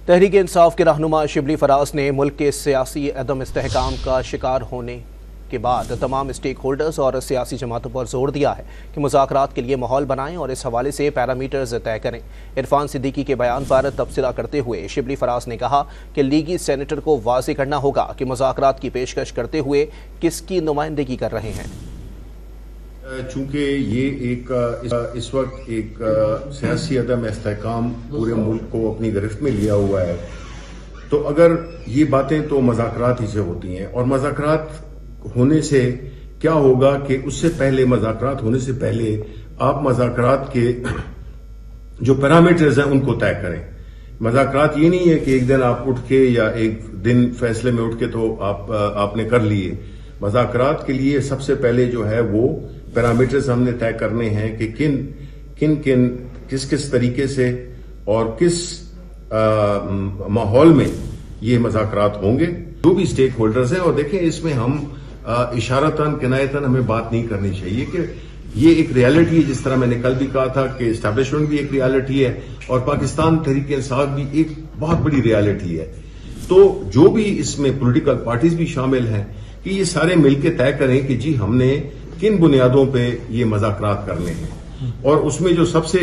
تحریک انصاف کے رہنما شبلی فراز نے ملک کے سیاسی عدم استحکام کا شکار ہونے کے بعد تمام اسٹیک ہولڈرز اور سیاسی جماعتوں پر زور دیا ہے کہ مذاکرات کے لیے ماحول بنائیں اور اس حوالے سے پیرامیٹرز طے کریں۔ عرفان صدیقی کے بیان پر تبصرہ کرتے ہوئے شبلی فراز نے کہا کہ لیگی سینیٹر کو واضح کرنا ہوگا کہ مذاکرات کی پیشکش کرتے ہوئے کس کی نمائندگی کر رہے ہیں۔ چونکہ یہ اس وقت ایک سیاسی عدم استحکام پورے ملک کو اپنی گرفت میں لیا ہوا ہے، تو اگر یہ باتیں تو مذاکرات ہی سے ہوتی ہیں، اور مذاکرات ہونے سے کیا ہوگا کہ اس سے پہلے مذاکرات ہونے سے پہلے آپ مذاکرات کے جو پیرامیٹرز ہیں ان کو طے کریں۔ مذاکرات یہ نہیں ہے کہ ایک دن آپ اٹھ کے یا ایک دن فیصلے میں اٹھ کے تو آپ نے کر لیے۔ مذاکرات کے لیے سب سے پہلے جو ہے وہ پیرامیٹرز ہم نے طے کرنے ہیں کہ کس طریقے سے اور کس ماحول میں یہ مذاکرات ہوں گے، جو بھی اسٹیک ہولڈرز ہیں۔ اور دیکھیں، اس میں ہم اشارتاً کنایتاً ہمیں بات نہیں کرنی چاہیے کہ یہ ایک ریالٹی ہے، جس طرح میں نے کل بھی کہا تھا کہ اسٹیبلشمنٹ بھی ایک ریالٹی ہے اور پاکستان تحریک انصاف بھی ایک بہت بڑی ریالٹی ہے۔ تو جو بھی اس میں پولیٹیکل پارٹیز بھی شامل ہیں کہ یہ سارے مل کے طے کریں کہ جی ہم نے کن بنیادوں پہ یہ مذاکرات کرنے ہیں، اور اس میں جو سب سے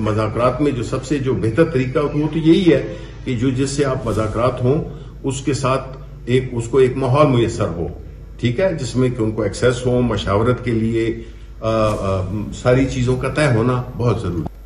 مذاکرات میں جو سب سے بہتر طریقہ وہ تو یہی ہے کہ جس سے آپ مذاکرات ہوں اس کے ساتھ اس کو ایک ماحول میسر ہو، ٹھیک ہے، جس میں کہ ان کو ایکسیس ہو، مشاورت کے لیے ساری چیزوں کا طے ہونا بہت ضروری ہے۔